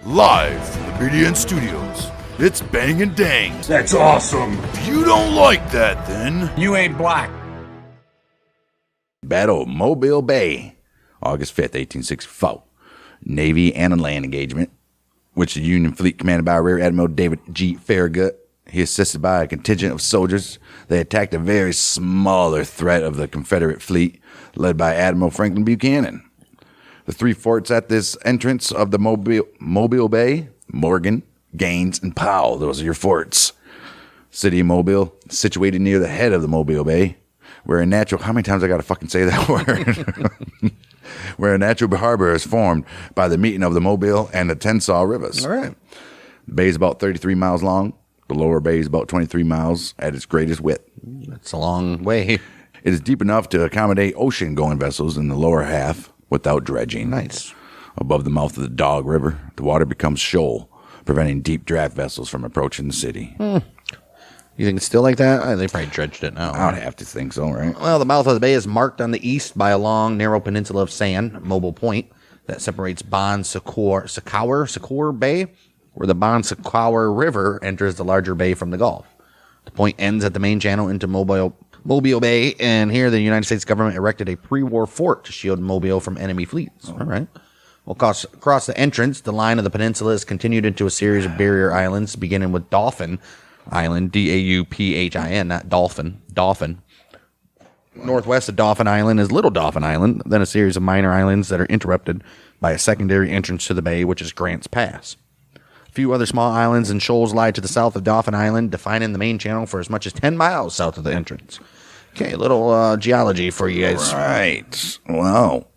Live from the BDN Studios, it's Bang and Dang. That's awesome. If you don't like that, then You ain't black. Battle of Mobile Bay, August 5th, 1864. Navy and land engagement, which the Union fleet commanded by Rear Admiral David G. Farragut. He assisted by a contingent of soldiers. They attacked a very smaller threat of the Confederate fleet, led by Admiral Franklin Buchanan. The three forts at this entrance of the Mobile Bay: Morgan, Gaines, and Powell. Those are your forts. City of Mobile, situated near the head of the Mobile Bay, where a natural... How many times I got to fucking say that word? Where a natural harbor is formed by the meeting of the Mobile and the Tensas rivers. All right. The bay is about 33 miles long. The lower bay is about 23 miles at its greatest width. That's a long way. It is deep enough to accommodate ocean-going vessels in the lower half without dredging. Nice. Above the mouth of the Dog River, the water becomes shoal, preventing deep draft vessels from approaching the city. You think it's still like that? They probably dredged it now. I would have to think so, right? Well, the mouth of the bay is marked on the east by a long, narrow peninsula of sand, Mobile Point, that separates Bon Secour Bay, where the Bon Secour River enters the larger bay from the Gulf. The point ends at the main channel into Mobile Bay, and here the United States government erected a pre-war fort to shield Mobile from enemy fleets. All right. Well, across the entrance, the line of the peninsula is continued into a series of barrier islands, beginning with Dauphin Island, Dauphin, not Dolphin, Dauphin. Northwest of Dauphin Island is Little Dauphin Island, then a series of minor islands that are interrupted by a secondary entrance to the bay, which is Grant's Pass. A few other small islands and shoals lie to the south of Dauphin Island, defining the main channel for as much as 10 miles south of the entrance. Okay, a little geology for you guys. Right. Well,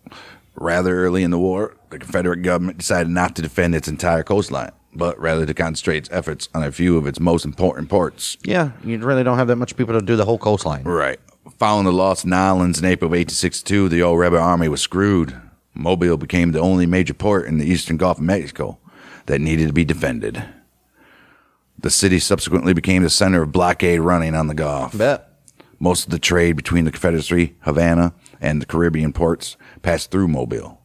rather early in the war, the Confederate government decided not to defend its entire coastline, but rather to concentrate its efforts on a few of its most important ports. Yeah, you really don't have that much people to do the whole coastline. Right. Following the loss of islands in April of 1862, the old rebel army was screwed. Mobile became the only major port in the eastern Gulf of Mexico that needed to be defended. The city subsequently became the center of blockade running on the Gulf. Bet. Most of the trade between the Confederacy, Havana, and the Caribbean ports passed through Mobile.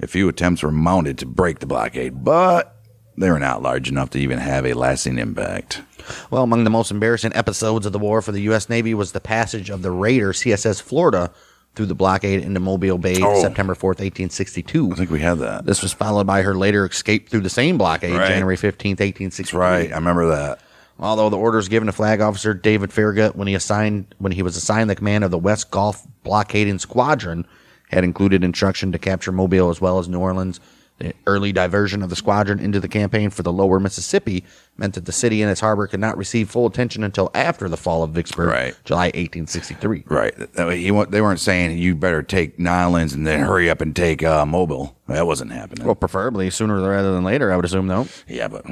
A few attempts were mounted to break the blockade, but they were not large enough to even have a lasting impact. Well, among the most embarrassing episodes of the war for the U.S. Navy was the passage of the raider CSS Florida through the blockade into Mobile Bay September 4th, 1862. I think we had that. This was followed by her later escape through the same blockade, January 15th, 1863. Right, I remember that. Although the orders given to Flag Officer David Farragut when he was assigned the command of the West Gulf Blockading Squadron had included instruction to capture Mobile as well as New Orleans. The early diversion of the squadron into the campaign for the lower Mississippi meant that the city and its harbor could not receive full attention until after the fall of Vicksburg, July 1863. Right. They weren't saying you better take Nolens and then hurry up and take Mobile. That wasn't happening. Well, preferably sooner rather than later, I would assume, though. Yeah, but...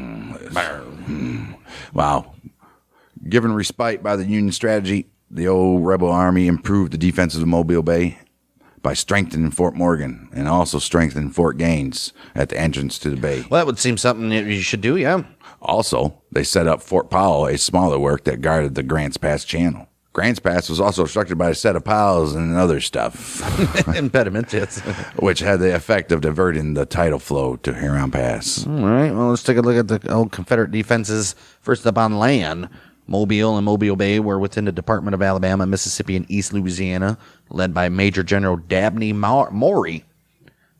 wow. Given respite by the Union strategy, the old rebel army improved the defenses of Mobile Bay by strengthening Fort Morgan and also strengthening Fort Gaines at the entrance to the bay. Well, that would seem something that you should do, yeah. Also, they set up Fort Powell, a smaller work that guarded the Grants Pass channel. Grants Pass was also obstructed by a set of piles and other stuff. Impediments, yes. Which had the effect of diverting the tidal flow to Huron Pass. All right, well, let's take a look at the old Confederate defenses. First up on land, Mobile and Mobile Bay were within the Department of Alabama, Mississippi, and East Louisiana, led by Major General Dabney Maury.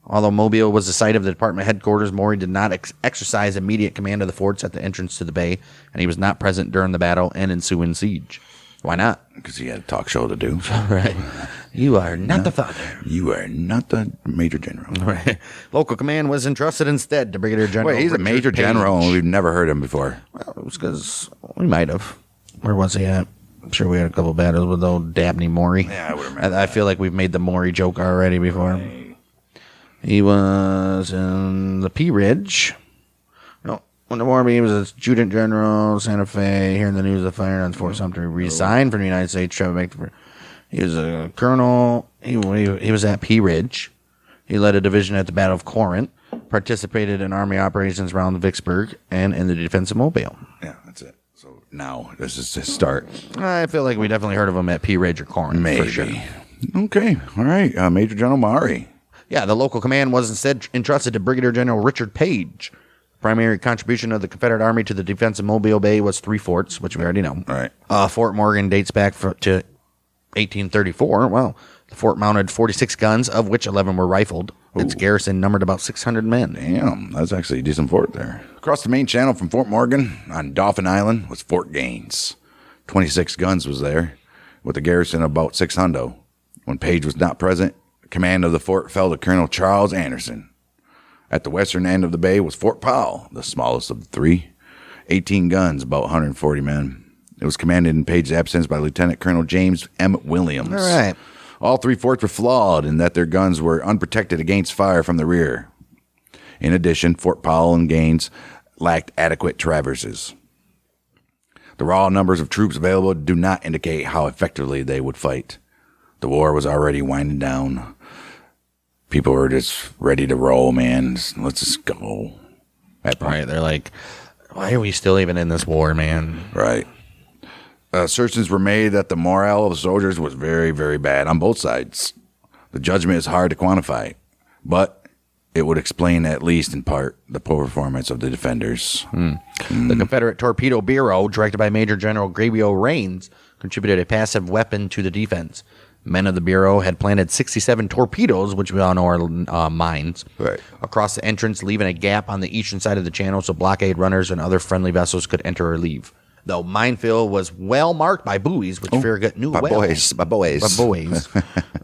Although Mobile was the site of the department headquarters, Maury did not exercise immediate command of the forts at the entrance to the bay, and he was not present during the battle and ensuing siege. Why not? Because he had a talk show to do. Right. You are not the father. You are not the Major General. Right. Local command was entrusted instead to Brigadier General. Wait, he's Richard a Major Page. General, and we've never heard him before. Well, it was because we might have. Where was he at? I'm sure we had a couple of battles with old Dabney Maury. Yeah, I would remember. I feel like we've made the Maury joke already before. Right. He was in the Pea Ridge. No, when the war began, he was Adjutant General, Santa Fe. Hearing the news of the fire on Fort Sumter, he resigned from the United States. Traveled back to. He was a colonel. He was at Pea Ridge. He led a division at the Battle of Corinth. Participated in army operations around Vicksburg and in the defense of Mobile. Yeah, that's it. So now this is his start. I feel like we definitely heard of him at Pea Ridge or Corinth. Maybe. For sure. Okay. All right. Major General Maury. Yeah, the local command was instead entrusted to Brigadier General Richard Page. Primary contribution of the Confederate Army to the defense of Mobile Bay was 3 forts, which we already know. All right. Fort Morgan dates back to 1834. Well, the fort mounted 46 guns, of which 11 were rifled. Its garrison numbered about 600 men. Damn, that's actually a decent fort there. Across the main channel from Fort Morgan on Dauphin Island was Fort Gaines. 26 guns was there, with a garrison of about 600. When Page was not present, command of the fort fell to Colonel Charles Anderson. At the western end of the bay was Fort Powell, the smallest of the three. 18 guns, about 140 men. It was commanded in Page's absence by Lieutenant Colonel James M. Williams. All right. All 3 forts were flawed in that their guns were unprotected against fire from the rear. In addition, Fort Powell and Gaines lacked adequate traverses. The raw numbers of troops available do not indicate how effectively they would fight. The war was already winding down. People were just ready to roll, man. Let's just go. Right. They're like, why are we still even in this war, man? Right. Assertions were made that the morale of the soldiers was very, very bad on both sides. The judgment is hard to quantify, but it would explain, at least in part, the poor performance of the defenders. The Confederate Torpedo Bureau, directed by Major General Gabriel Rains, contributed a passive weapon to the defense. Men of the Bureau had planted 67 torpedoes, which we all know are mines, Right. across the entrance, leaving a gap on the eastern side of the channel so blockade runners and other friendly vessels could enter or leave. Though minefield was well marked by buoys, which Farragut knew My well. boys.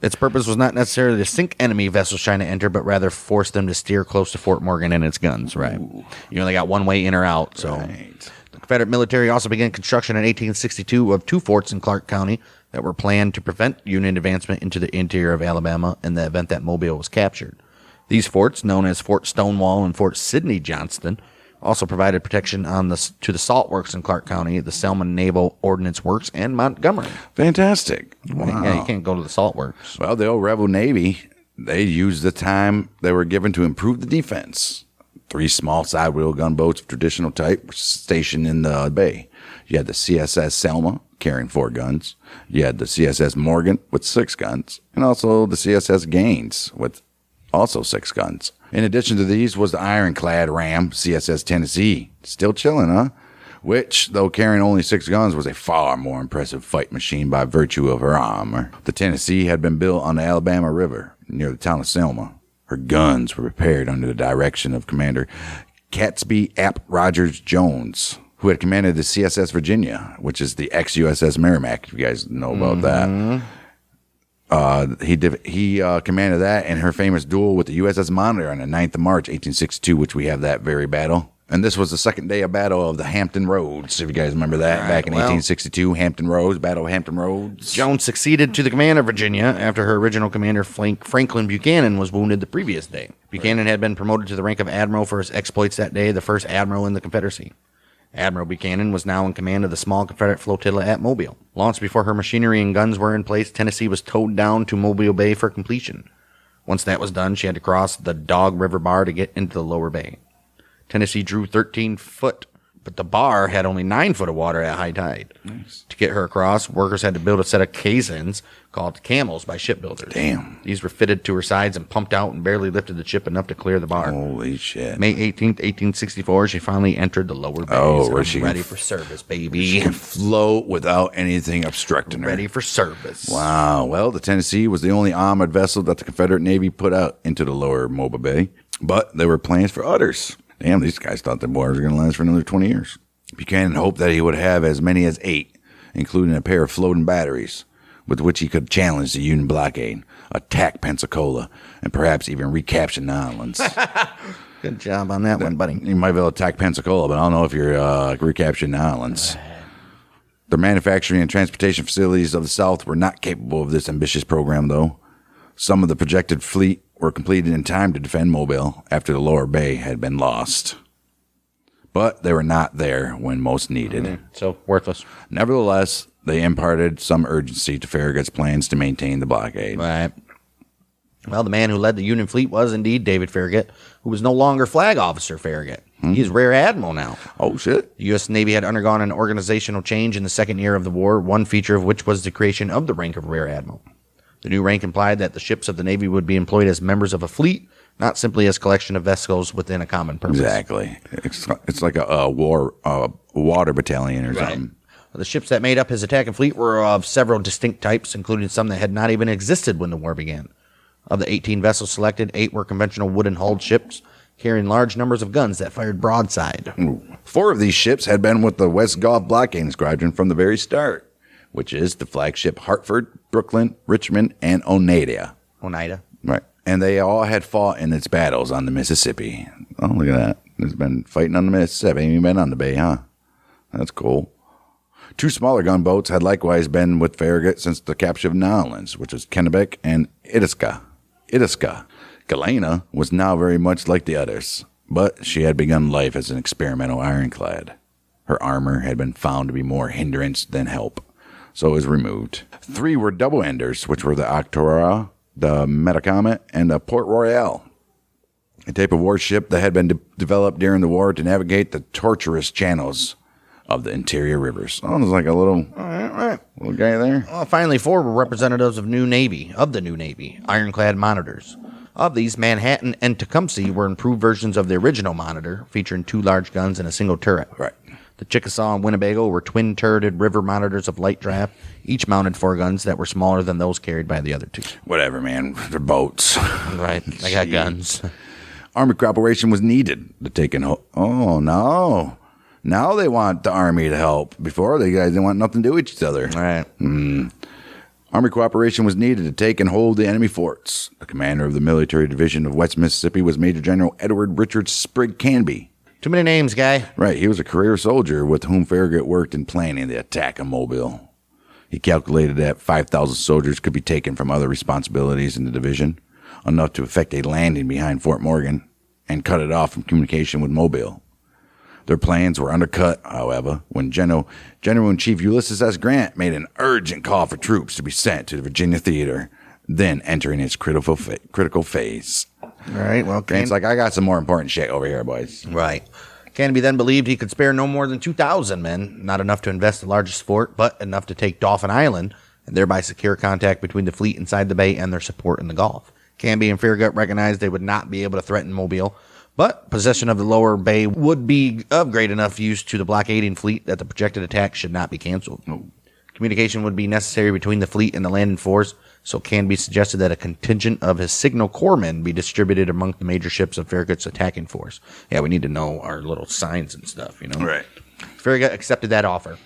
Its purpose was not necessarily to sink enemy vessels trying to enter, but rather force them to steer close to Fort Morgan and its guns. Right. You only got one way in or out. So Right. the Confederate military also began construction in 1862 of 2 forts in Clark County that were planned to prevent Union advancement into the interior of Alabama in the event that Mobile was captured. These forts, known as Fort Stonewall and Fort Sidney Johnston, also provided protection to the salt works in Clark County, the Selma Naval Ordnance Works, and Montgomery. Fantastic. Wow. Yeah, you can't go to the salt works. Well, the old Rebel Navy, they used the time they were given to improve the defense. 3 small sidewheel gunboats of traditional type were stationed in the bay. You had the CSS Selma carrying 4 guns. You had the CSS Morgan with 6 guns, and also the CSS Gaines with also 6 guns. In addition to these was the ironclad ram CSS Tennessee, still chilling, huh? Which, though carrying only 6 guns, was a far more impressive fight machine by virtue of her armor. The Tennessee had been built on the Alabama River near the town of Selma. Her guns were prepared under the direction of Commander Catesby Ap Rogers Jones, who had commanded the CSS Virginia, which is the ex-USS Merrimack, if you guys know about that. He commanded that in her famous duel with the USS Monitor on the 9th of March, 1862, which we have that very battle. And this was the second day of battle of the Hampton Roads, if you guys remember that. Back in 1862, Hampton Roads, Battle of Hampton Roads. Jones succeeded to the command of Virginia after her original commander, Franklin Buchanan, was wounded the previous day. Buchanan had been promoted to the rank of admiral for his exploits that day, the first admiral in the Confederacy. Admiral Buchanan was now in command of the small Confederate flotilla at Mobile. Launched before her machinery and guns were in place, Tennessee was towed down to Mobile Bay for completion. Once that was done, she had to cross the Dog River Bar to get into the lower bay. Tennessee drew 13 foot, but the bar had only 9 foot of water at high tide. Nice. To get her across, workers had to build a set of caissons called camels by shipbuilders. Damn. These were fitted to her sides and pumped out and barely lifted the ship enough to clear the bar. Holy shit. May 18th, 1864, she finally entered the lower bay. Oh, where she ready for service, baby. She can float without anything obstructing her. Ready for service. Wow. Well, the Tennessee was the only armored vessel that the Confederate Navy put out into the lower Mobile Bay, but there were plans for others. Damn, these guys thought the war was going to last for another 20 years. Buchanan hoped that he would have as many as 8, including a pair of floating batteries, with which he could challenge the Union blockade, attack Pensacola, and perhaps even recapture the islands. Good job on that one, buddy. You might be able to attack Pensacola, but I don't know if you're recapturing the islands. The manufacturing and transportation facilities of the South were not capable of this ambitious program, though. Some of the projected fleet were completed in time to defend Mobile after the lower bay had been lost. But they were not there when most needed. So, worthless. Nevertheless, they imparted some urgency to Farragut's plans to maintain the blockade. Right. Well, the man who led the Union fleet was indeed David Farragut, who was no longer Flag Officer Farragut. He's Rear Admiral now. Oh, shit. The U.S. Navy had undergone an organizational change in the second year of the war, one feature of which was the creation of the rank of Rear Admiral. The new rank implied that the ships of the Navy would be employed as members of a fleet not simply as a collection of vessels within a common purpose. Exactly. It's like a water battalion or something. The ships that made up his attacking fleet were of several distinct types, including some that had not even existed when the war began. Of the 18 vessels selected, 8 were conventional wooden-hulled ships, carrying large numbers of guns that fired broadside. 4 of these ships had been with the West Gulf Blockading Squadron from the very start, which is the flagship Hartford, Brooklyn, Richmond, and Oneida. Right. And they all had fought in its battles on the Mississippi. Oh, look at that. It's been fighting on the Mississippi. Ain't even been on the bay, huh? That's cool. 2 smaller gunboats had likewise been with Farragut since the capture of New Orleans, which was Kennebec and Itasca. Galena was now very much like the others, but she had begun life as an experimental ironclad. Her armor had been found to be more hindrance than help, so it was removed. 3 were double-enders, which were the Octorara, the Metacomet, and the Port Royal, a type of warship that had been developed during the war to navigate the tortuous channels of the interior rivers. Oh, there's like a little guy there. Well, finally, 4 were representatives of the new Navy, ironclad monitors. Of these, Manhattan and Tecumseh were improved versions of the original Monitor, featuring 2 large guns and a single turret. Right. The Chickasaw and Winnebago were twin-turreted river monitors of light draft, each mounted 4 guns that were smaller than those carried by the other 2. Whatever, man. They're boats. Right. They got guns. Army cooperation was needed to take in. Oh, no. Now they want the Army to help. Before, they guys didn't want nothing to do with each other. All right. Army cooperation was needed to take and hold the enemy forts. The commander of the military division of West Mississippi was Major General Edward Richard Sprigg Canby. Too many names, guy. Right. He was a career soldier with whom Farragut worked in planning the attack on Mobile. He calculated that 5,000 soldiers could be taken from other responsibilities in the division, enough to effect a landing behind Fort Morgan and cut it off from communication with Mobile. Their plans were undercut, however, when General-in-Chief Ulysses S. Grant made an urgent call for troops to be sent to the Virginia Theater, then entering its critical phase. All right, well, Grant's like, I got some more important shit over here, boys. Right. Canby then believed he could spare no more than 2,000 men, not enough to invest the largest fort, but enough to take Dauphin Island, and thereby secure contact between the fleet inside the bay and their support in the Gulf. Canby and Farragut recognized they would not be able to threaten Mobile, but possession of the lower bay would be of great enough use to the blockading fleet that the projected attack should not be canceled. Communication would be necessary between the fleet and the landing force, so Canby suggested that a contingent of his signal corpsmen be distributed among the major ships of Farragut's attacking force. Yeah, we need to know our little signs and stuff, you know? Right. Farragut accepted that offer.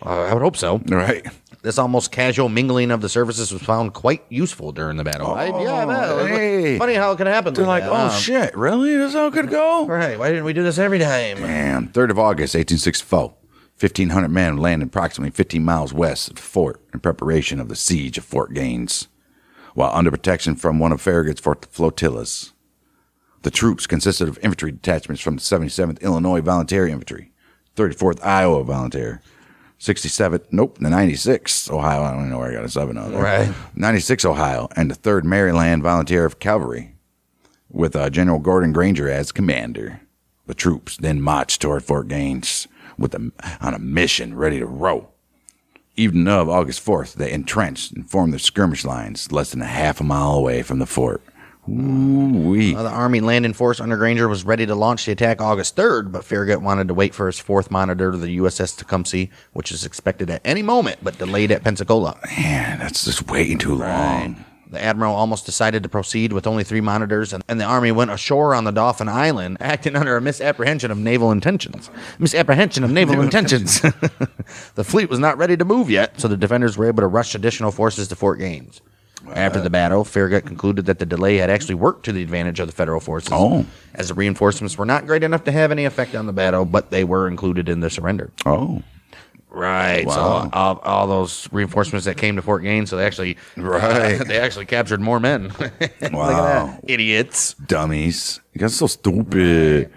I would hope so. Right. This almost casual mingling of the services was found quite useful during the battle. Hey. Funny how it could happen. They're like, that. Shit, really? That's how it could go? Right. Why didn't we do this every time? Damn. 3rd of August, 1864. 1,500 men landed approximately 15 miles west of the fort in preparation of the siege of Fort Gaines, while under protection from one of Farragut's flotillas. The troops consisted of infantry detachments from the 77th Illinois Volunteer Infantry, 34th Iowa Volunteer, the 96th Ohio. I don't even know where I got a 7 on there. Right. 96 Ohio, and the 3rd Maryland Volunteer Cavalry, with General Gordon Granger as commander. The troops then marched toward Fort Gaines on a mission ready to row. Evening of August 4th, they entrenched and formed their skirmish lines less than a half a mile away from the fort. Ooh-wee. The Army landing force under Granger was ready to launch the attack August 3rd, but Farragut wanted to wait for his 4th monitor, the USS Tecumseh, which is expected at any moment, but delayed at Pensacola. Man, that's just waiting too long. Right. The Admiral almost decided to proceed with only 3 monitors, and the Army went ashore on the Dauphin Island, acting under a misapprehension of naval intentions. The fleet was not ready to move yet, so the defenders were able to rush additional forces to Fort Gaines. After the battle, Farragut concluded that the delay had actually worked to the advantage of the federal forces, as the reinforcements were not great enough to have any effect on the battle, but they were included in the surrender. Right. Wow. So all those reinforcements that came to Fort Gaines, so they actually captured more men. Wow. Look at that. Idiots. Dummies. You guys are so stupid.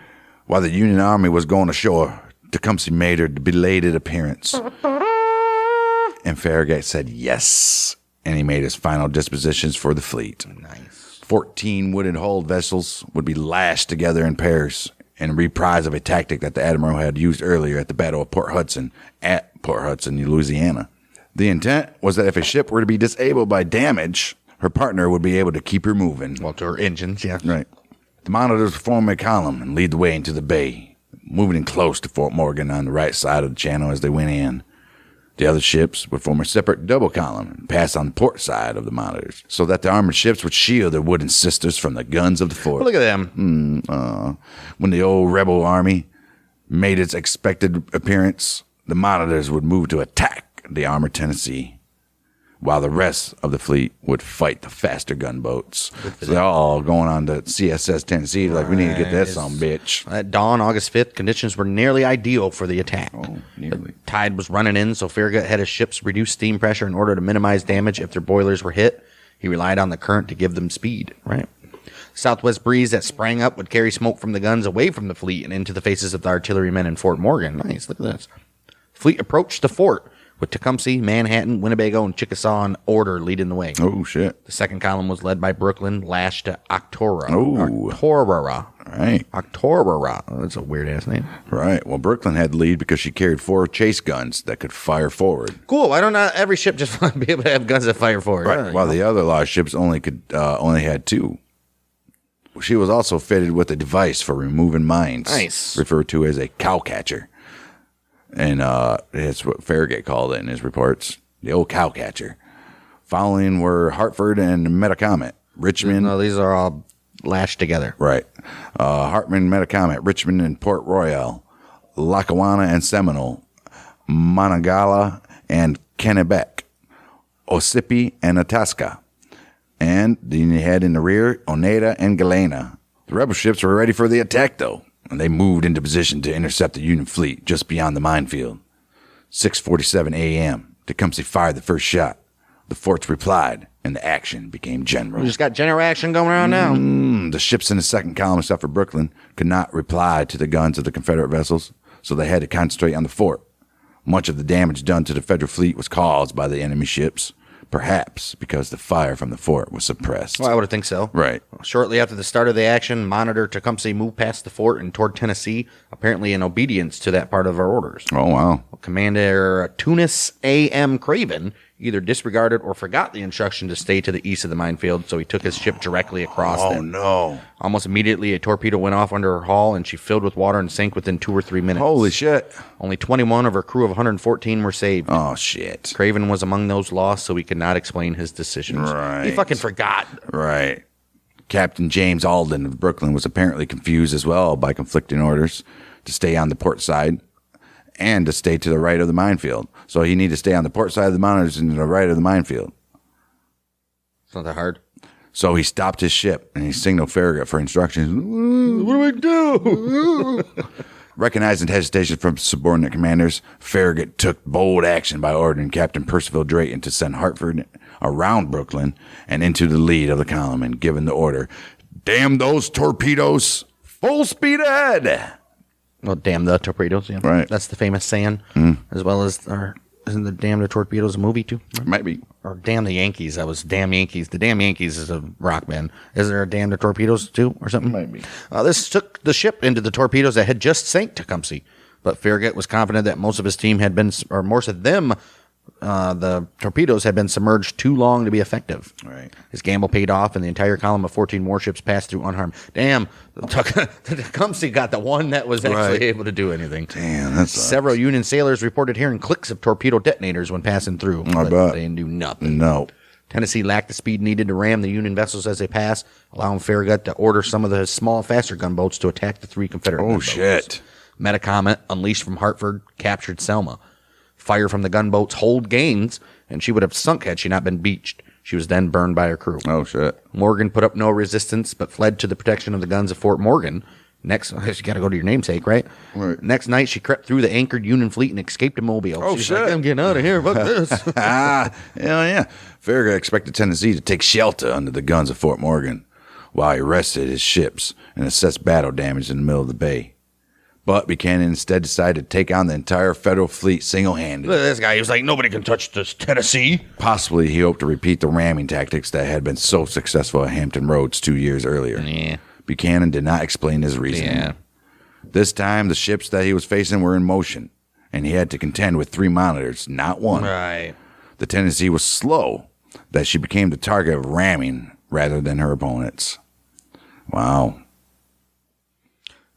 While the Union Army was going ashore, Tecumseh made her belated appearance. And Farragut said yes. And he made his final dispositions for the fleet. Nice. 14 wooden-hulled vessels would be lashed together in pairs in a reprise of a tactic that the Admiral had used earlier at the Battle of Port Hudson, Louisiana. The intent was that if a ship were to be disabled by damage, her partner would be able to keep her moving. Well, to her engines, yeah. Right. The monitors would form a column and lead the way into the bay, moving in close to Fort Morgan on the right side of the channel as they went in. The other ships would form a separate double column and pass on the port side of the monitors, so that the armored ships would shield their wooden sisters from the guns of the fort. Look at them. When the old rebel army made its expected appearance, the monitors would move to attack the armored Tennessee, while the rest of the fleet would fight the faster gunboats. So they're all going on to CSS Tennessee, like, we need to get that some bitch. At dawn, August 5th, conditions were nearly ideal for the attack. Oh, nearly. The tide was running in, so Farragut had his ships reduce steam pressure in order to minimize damage if their boilers were hit. He relied on the current to give them speed. Right. Southwest breeze that sprang up would carry smoke from the guns away from the fleet and into the faces of the artillerymen in Fort Morgan. Nice, look at this. Fleet approached the fort, with Tecumseh, Manhattan, Winnebago, and Chickasaw in order leading the way. Oh, shit. The second column was led by Brooklyn, lashed to Octorara. Oh. Octorara. Right. Octorara. Oh, that's a weird-ass name. Right. Well, Brooklyn had the lead because she carried 4 chase guns that could fire forward. Cool. Why don't every ship just want to be able to have guns that fire forward? Right. While the other large ships only had 2. She was also fitted with a device for removing mines. Nice. Referred to as a cow catcher. And that's what Farragut called it in his reports. The old cow catcher. Following were Hartford and Metacomet. Richmond. No, these are all lashed together. Right. Hartman, Metacomet, Richmond and Port Royal, Lackawanna and Seminole, Monongahela and Kennebec, Ossipee and Itasca. And then you had in the rear Oneida and Galena. The rebel ships were ready for the attack, though, and they moved into position to intercept the Union fleet just beyond the minefield. 6:47 a.m., Tecumseh fired the first shot. The forts replied, and the action became general. We just got general action going on now. The ships in the second column, except for Brooklyn, could not reply to the guns of the Confederate vessels, so they had to concentrate on the fort. Much of the damage done to the Federal fleet was caused by the enemy ships, perhaps because the fire from the fort was suppressed. Well, I would think so. Right. Shortly after the start of the action, Monitor Tecumseh moved past the fort and toward Tennessee, apparently in obedience to that part of our orders. Oh, wow. Commander Tunis A.M. Craven either disregarded or forgot the instruction to stay to the east of the minefield, so he took his ship directly across Oh, them. no. Almost immediately, a torpedo went off under her hull, and she filled with water and sank within 2 or 3 minutes. Holy shit. Only 21 of her crew of 114 were saved. Oh, shit. Craven was among those lost, so he could not explain his decisions. Right. He fucking forgot. Right. Captain James Alden of Brooklyn was apparently confused as well by conflicting orders to stay on the port side and to stay to the right of the minefield. So he needed to stay on the port side of the monitors and to the right of the minefield. It's not that hard. So he stopped his ship and he signaled Farragut for instructions. What do I do? Recognizing hesitation from subordinate commanders, Farragut took bold action by ordering Captain Percival Drayton to send Hartford around Brooklyn and into the lead of the column, and given the order, "Damn those torpedoes! Full speed ahead!" Well, damn the torpedoes, yeah. Right. That's the famous saying, as well as, isn't the Damn the Torpedoes a movie too? Might be. Or Damn the Yankees. That was Damn Yankees. The Damn Yankees is a rock band. Is there a Damn the Torpedoes too, or something? Might be. This took the ship into the torpedoes that had just sank Tecumseh, but Farragut was confident that most of his team had been, or most of them, the torpedoes had been submerged too long to be effective. Right. His gamble paid off, and the entire column of 14 warships passed through unharmed. Damn, the Tecumseh got the one that was actually able to do anything. Damn, that's Several Union sailors reported hearing clicks of torpedo detonators when passing through, but bet. they knew nothing. No. Tennessee lacked the speed needed to ram the Union vessels as they passed, allowing Farragut to order some of the small, faster gunboats to attack the 3 Confederate gunboats. Shit. Metacomet, unleashed from Hartford, captured Selma. Fire from the gunboats holed Gaines, and she would have sunk had she not been beached. She was then burned by her crew. Oh, shit. Morgan put up no resistance, but fled to the protection of the guns of Fort Morgan. Next, you got to go to your namesake, right? Right. Next night, she crept through the anchored Union fleet and escaped to Mobile. Oh, She's shit. like, I'm getting out of here. Fuck this. Hell yeah. Farragut expected Tennessee to take shelter under the guns of Fort Morgan while he rested his ships and assessed battle damage in the middle of the bay. But Buchanan instead decided to take on the entire Federal fleet single-handed. Look at this guy. He was like, nobody can touch this Tennessee. Possibly he hoped to repeat the ramming tactics that had been so successful at Hampton Roads 2 years earlier. Yeah. Buchanan did not explain his reasoning. Yeah. This time, the ships that he was facing were in motion, and he had to contend with 3 monitors, not one. Right. The Tennessee was slow, that she became the target of ramming rather than her opponents. Wow.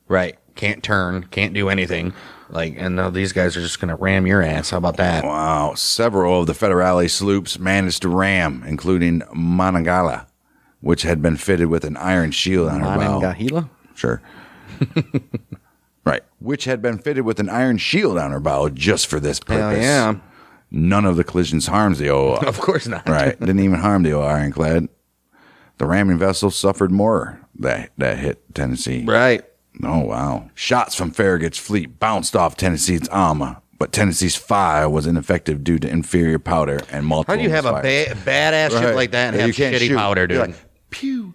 Right. Can't turn, can't do anything. And now these guys are just going to ram your ass. How about that? Wow. Several of the Federale sloops managed to ram, including Monongahela, which had been fitted with an iron shield on her bow. Monongahela? Sure. Right. Which had been fitted with an iron shield on her bow just for this purpose. Hell yeah. None of the collisions harms the old. Of course not. Right. Didn't even harm the old ironclad. The ramming vessel suffered more that hit Tennessee. Right. Oh, wow. Shots from Farragut's fleet bounced off Tennessee's armor, but Tennessee's fire was ineffective due to inferior powder and multiple How do you have misfires. a badass ship like that and Yeah, have you can't shitty shoot. powder, dude? You're like, pew,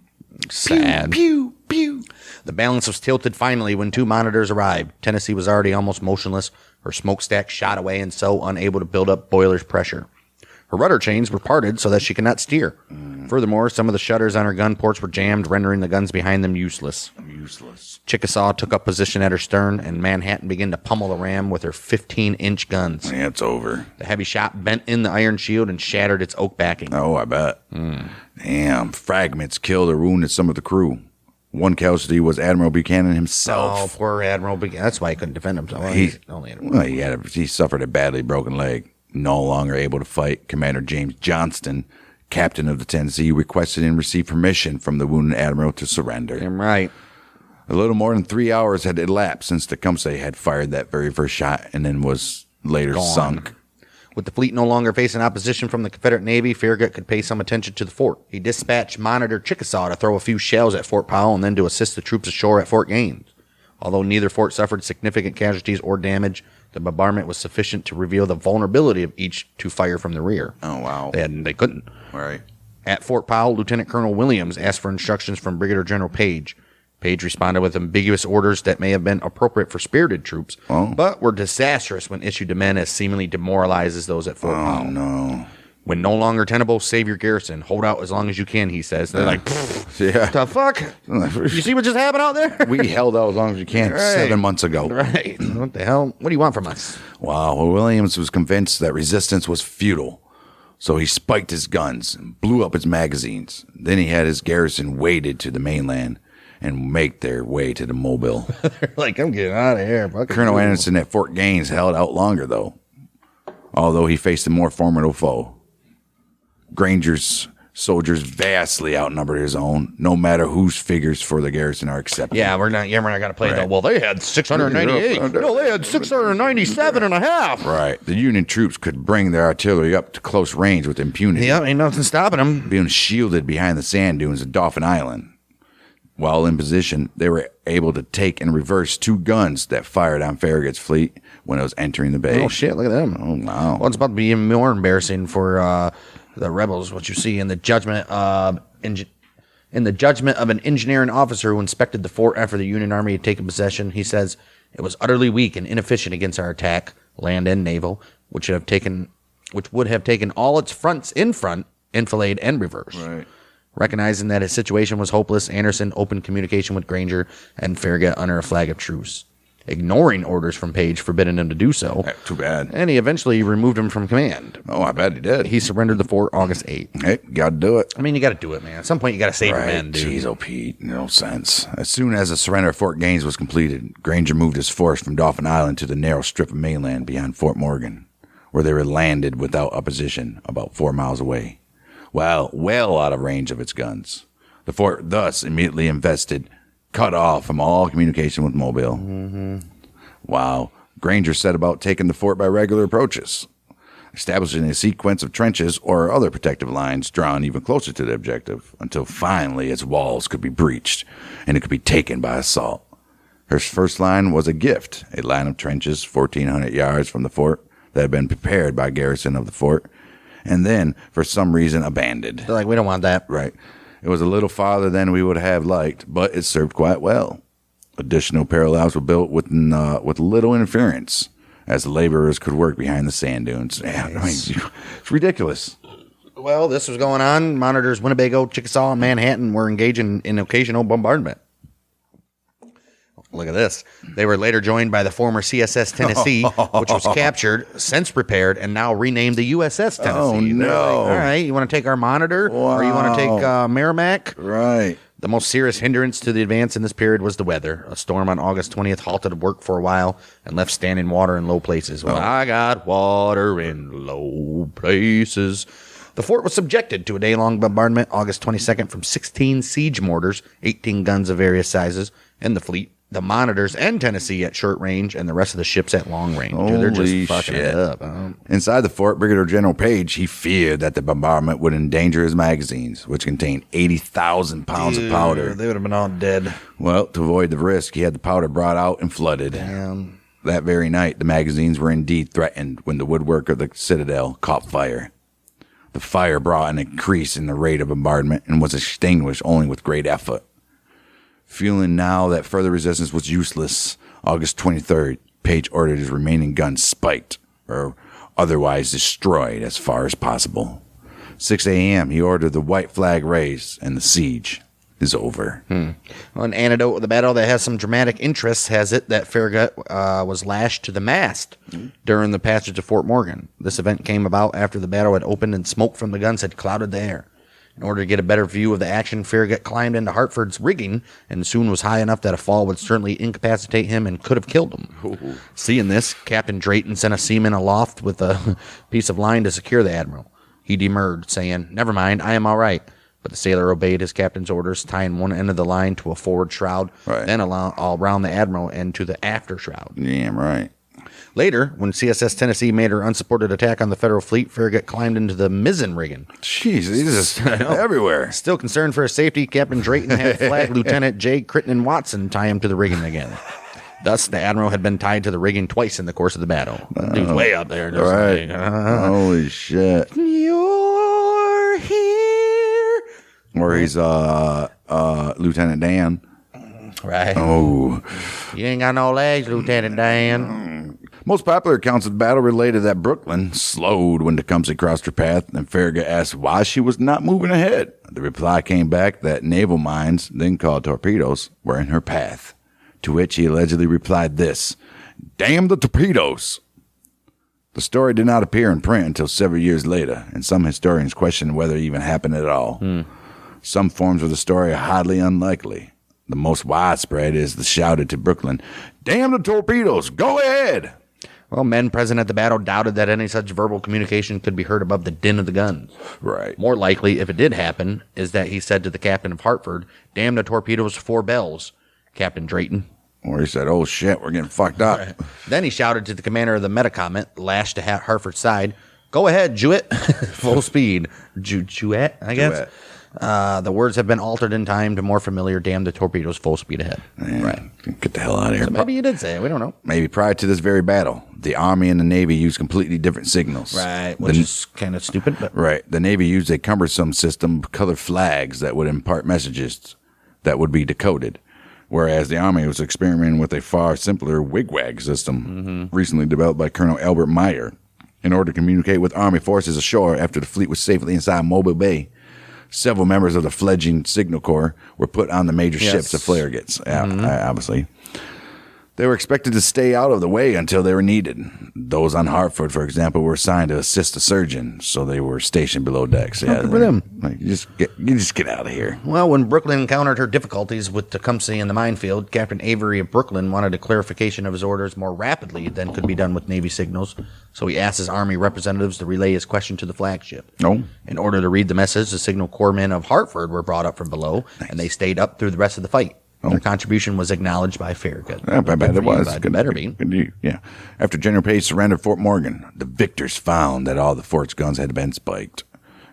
Sad. pew, pew. The balance was tilted finally when 2 monitors arrived. Tennessee was already almost motionless, her smokestack shot away and so unable to build up boiler's pressure. Her rudder chains were parted so that she could not steer. Furthermore, some of the shutters on her gun ports were jammed, rendering the guns behind them useless. Chickasaw took up position at her stern, and Manhattan began to pummel the ram with her 15-inch guns. Yeah, it's over. The heavy shot bent in the iron shield and shattered its oak backing. Oh, I bet. Damn. Fragments killed or wounded some of the crew. One casualty was Admiral Buchanan himself. Oh, poor Admiral. That's why he couldn't defend himself. He suffered a badly broken leg. No longer able to fight, Commander James Johnston, captain of the Tennessee, requested and received permission from the wounded admiral to surrender. Damn right. A little more than 3 hours had elapsed since Tecumseh had fired that very first shot and then was later sunk. With the fleet no longer facing opposition from the Confederate Navy, Farragut could pay some attention to the fort. He dispatched Monitor Chickasaw to throw a few shells at Fort Powell and then to assist the troops ashore at Fort Gaines. Although neither fort suffered significant casualties or damage, the bombardment was sufficient to reveal the vulnerability of each to fire from the rear. Oh, wow. They couldn't. Right. At Fort Powell, Lieutenant Colonel Williams asked for instructions from Brigadier General Page. Page responded with ambiguous orders that may have been appropriate for spirited troops, but were disastrous when issued to men as seemingly demoralized as those at Fort Powell. No. When no longer tenable, save your garrison. Hold out as long as you can, he says. They're like, Yeah. the fuck? You see what just happened out there? We held out as long as we can 7 months ago. Right. What the hell? What do you want from us? Wow. Well, Williams was convinced that resistance was futile. So he spiked his guns and blew up his magazines. Then he had his garrison waded to the mainland and make their way to the Mobile. They're like, I'm getting out of here. Colonel Anderson at Fort Gaines held out longer, though, although he faced a more formidable foe. Granger's soldiers vastly outnumbered his own, no matter whose figures for the garrison are accepted. Yeah, we're not going to play Right. that. Well, they had 698. No, they had 697 and a half. Right. The Union troops could bring their artillery up to close range with impunity, Yeah, ain't nothing stopping them. being shielded behind the sand dunes of Dauphin Island. While in position, they were able to take and reverse 2 guns that fired on Farragut's fleet when it was entering the bay. Oh, shit, look at them. Oh, wow. Well, it's about to be even more embarrassing for the rebels, what you see in the judgment of an engineering officer who inspected the fort after the Union Army had taken possession. He says it was utterly weak and inefficient against our attack, land and naval, which would have taken all its fronts in front, enfilade, and reverse. Right. Recognizing that his situation was hopeless, Anderson opened communication with Granger and Farragut under a flag of truce, ignoring orders from Page forbidding him to do so. Too bad. And he eventually removed him from command. Oh, I bet he did. He surrendered the fort August 8th. Hey, gotta do it. I mean, you got to do it, man. At some point, you got to save your men, dude. Jeez, oh, Pete. No sense. As soon as the surrender of Fort Gaines was completed, Granger moved his force from Dauphin Island to the narrow strip of mainland beyond Fort Morgan, where they were landed without opposition about 4 miles away. Well out of range of its guns. The fort thus immediately invested, cut off from all communication with Mobile. Mm-hmm. Wow. Granger set about taking the fort by regular approaches, establishing a sequence of trenches or other protective lines drawn even closer to the objective until finally its walls could be breached and it could be taken by assault. Her first line was a gift, a line of trenches 1,400 yards from the fort that had been prepared by garrison of the fort, and then, for some reason, abandoned. They're like, we don't want that. Right. It was a little farther than we would have liked, but it served quite well. Additional parallels were built with little interference, as the laborers could work behind the sand dunes. Yeah, I mean, it's ridiculous. Well, this was going on. Monitors Winnebago, Chickasaw, and Manhattan were engaging in occasional bombardment. Look at this. They were later joined by the former CSS Tennessee, which was captured, since repaired, and now renamed the USS Tennessee. Oh, no. Like, all right, you want to take our Monitor? Or you want to take Merrimack? Right. The most serious hindrance to the advance in this period was the weather. A storm on August 20th halted work for a while and left standing water in low places. Well, I got water in low places. The fort was subjected to a day-long bombardment August 22nd from 16 siege mortars, 18 guns of various sizes, and the fleet, the monitors, and Tennessee at short range, and the rest of the ships at long range. Dude, they're just fucking it up. Inside the fort, Brigadier General Page, he feared that the bombardment would endanger his magazines, which contained 80,000 pounds of powder. They would have been all dead. Well, to avoid the risk, he had the powder brought out and flooded. Damn. That very night, the magazines were indeed threatened when the woodwork of the citadel caught fire. The fire brought an increase in the rate of bombardment and was extinguished only with great effort. Feeling now that further resistance was useless, August 23rd, Page ordered his remaining guns spiked or otherwise destroyed as far as possible. 6 a.m., he ordered the white flag raised, and the siege is over. Well, an anecdote of the battle that has some dramatic interest has it that Farragut was lashed to the mast during the passage of Fort Morgan. This event came about after the battle had opened and smoke from the guns had clouded the air. In order to get a better view of the action, Farragut climbed into Hartford's rigging and soon was high enough that a fall would certainly incapacitate him and could have killed him. Ooh. Seeing this, Captain Drayton sent a seaman aloft with a piece of line to secure the Admiral. He demurred, saying, "Never mind, I am all right." But the sailor obeyed his captain's orders, tying one end of the line to a forward shroud, then all around the Admiral and to the after shroud. Damn right. Later, when CSS Tennessee made her unsupported attack on the Federal fleet, Farragut climbed into the mizzen rigging. Jeez, he's just everywhere. Still concerned for his safety, Captain Drayton had Flag Lieutenant J. Crittenden Watson tie him to the rigging again. Thus, the Admiral had been tied to the rigging twice in the course of the battle. Dude's way up there. Right. Holy shit. You're here. Or he's Lieutenant Dan. Right. Oh. You ain't got no legs, Lieutenant Dan. Most popular accounts of the battle related that Brooklyn slowed when Tecumseh crossed her path, and Farragut asked why she was not moving ahead. The reply came back that naval mines, then called torpedoes, were in her path, to which he allegedly replied this: "Damn the torpedoes!" The story did not appear in print until several years later, and some historians question whether it even happened at all. Some forms of the story are highly unlikely. The most widespread is the shouted to Brooklyn, "Damn the torpedoes, go ahead!" Well, men present at the battle doubted that any such verbal communication could be heard above the din of the guns. Right. More likely, if it did happen, is that he said to the captain of Hartford, "Damn the torpedoes, 4 bells, Captain Drayton." Or he said, "Oh shit, we're getting fucked up." Right. Then he shouted to the commander of the Metacomet, lashed to Hartford's side, "Go ahead, Jewett." Full speed. Jewett, I guess. Jewett. The words have been altered in time to more familiar, "Damn the torpedoes, full speed ahead." Man, right. Get the hell out of here. So maybe you did say it. We don't know. Maybe prior to this very battle, the Army and the Navy used completely different signals. Right, which is kind of stupid. But right. The Navy used a cumbersome system of colored flags that would impart messages that would be decoded, whereas the Army was experimenting with a far simpler wigwag system recently developed by Colonel Albert Meyer in order to communicate with Army forces ashore after the fleet was safely inside Mobile Bay. Several members of the fledgling Signal Corps were put on the major ships of Farragut's, obviously. They were expected to stay out of the way until they were needed. Those on Hartford, for example, were assigned to assist the surgeon, so they were stationed below decks. Yeah, good for them. Like, you just get out of here. Well, when Brooklyn encountered her difficulties with Tecumseh in the minefield, Captain Avery of Brooklyn wanted a clarification of his orders more rapidly than could be done with Navy signals, so he asked his Army representatives to relay his question to the flagship. No. In order to read the message, the Signal Corps men of Hartford were brought up from below, and they stayed up through the rest of the fight. Their contribution was acknowledged by Farragut. I bet it was. Good, better be. Yeah. After General Page surrendered Fort Morgan, the victors found that all the fort's guns had been spiked,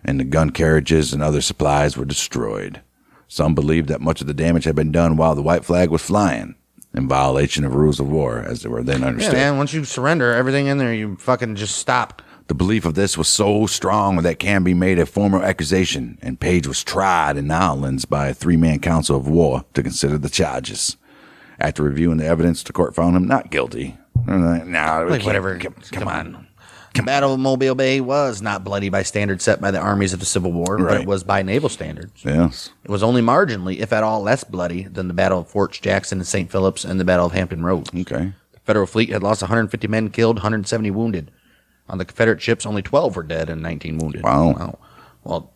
and the gun carriages and other supplies were destroyed. Some believed that much of the damage had been done while the white flag was flying, in violation of rules of war, as they were then understood. Yeah, man, once you surrender, everything in there, you fucking just stop. The belief of this was so strong that Canby made a formal accusation, and Page was tried in New Orleans by a 3-man council of war to consider the charges. After reviewing the evidence, the court found him not guilty. Whatever. Come on. The Battle of Mobile Bay was not bloody by standards set by the armies of the Civil War, but it was by naval standards. Yes. It was only marginally, if at all, less bloody than the Battle of Forts Jackson and St. Phillips and the Battle of Hampton Roads. Okay. The Federal fleet had lost 150 men killed, 170 wounded. On the Confederate ships, only 12 were dead and 19 wounded. Wow. Well,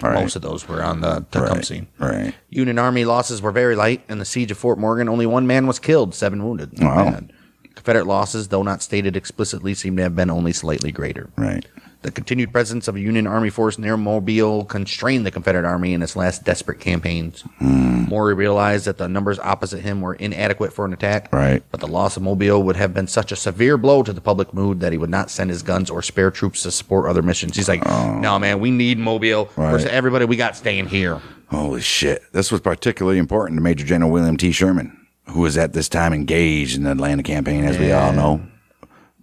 Right. Most of those were on the Tecumseh. Right. Union Army losses were very light. In the siege of Fort Morgan, only 1 man was killed, 7 wounded. Wow. Bad. Confederate losses, though not stated explicitly, seem to have been only slightly greater. Right. The continued presence of a Union Army force near Mobile constrained the Confederate Army in its last desperate campaigns. Maury realized that the numbers opposite him were inadequate for an attack, Right. but the loss of Mobile would have been such a severe blow to the public mood that he would not send his guns or spare troops to support other missions. He's like, no, man, we need Mobile. Right. Versus everybody, we got staying here. Holy shit. This was particularly important to Major General William T. Sherman, who was at this time engaged in the Atlanta campaign, as we all know.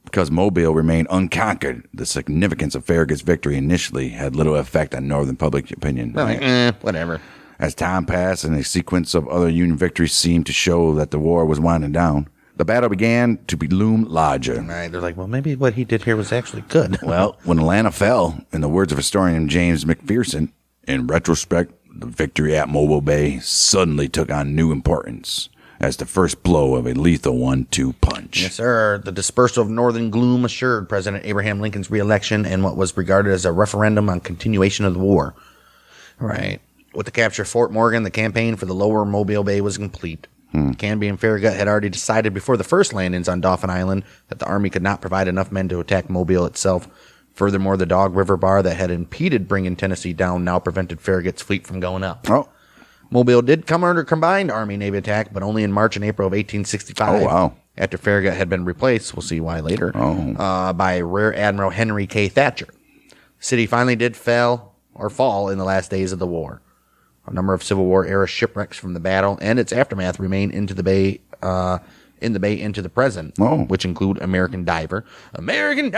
Because Mobile remained unconquered, the significance of Farragut's victory initially had little effect on Northern public opinion. Whatever. As time passed and a sequence of other Union victories seemed to show that the war was winding down, the battle began to loom larger. Right. They're like, well, maybe what he did here was actually good. Well, when Atlanta fell, in the words of historian James McPherson, in retrospect, the victory at Mobile Bay suddenly took on new importance as the first blow of a lethal 1-2 punch. Yes, sir. The dispersal of Northern gloom assured President Abraham Lincoln's reelection and what was regarded as a referendum on continuation of the war. Right. With the capture of Fort Morgan, the campaign for the lower Mobile Bay was complete. Canby and Farragut had already decided before the first landings on Dauphin Island that the Army could not provide enough men to attack Mobile itself. Furthermore, the Dog River bar that had impeded bringing Tennessee down now prevented Farragut's fleet from going up. Oh. Mobile did come under combined Army-Navy attack, but only in March and April of 1865. Oh, wow. After Farragut had been replaced, we'll see why later, by Rear Admiral Henry K. Thatcher. The city finally did fall in the last days of the war. A number of Civil War-era shipwrecks from the battle and its aftermath remain into the bay, into the present, which include American Diver, coming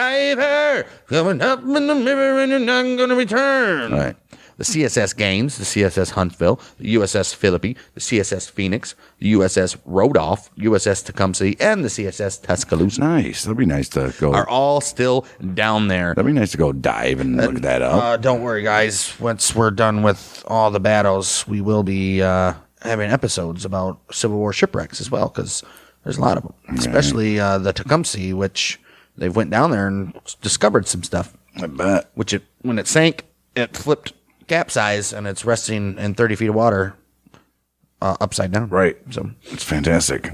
up in the river and you're not going to return. Right. The CSS Gaines, the CSS Huntsville, the USS Philippi, the CSS Phoenix, the USS Rodolph, USS Tecumseh, and the CSS Tuscaloosa Nice. That'd be nice to go. are all still down there. That'd be nice to go dive and look that up. Don't worry, guys. Once we're done with all the battles, we will be having episodes about Civil War shipwrecks as well, because there's a lot of them, especially the Tecumseh, which they went down there and discovered some stuff. I bet. When it sank, it flipped capsize, and it's resting in 30 feet of water upside down. Right. So It's fantastic.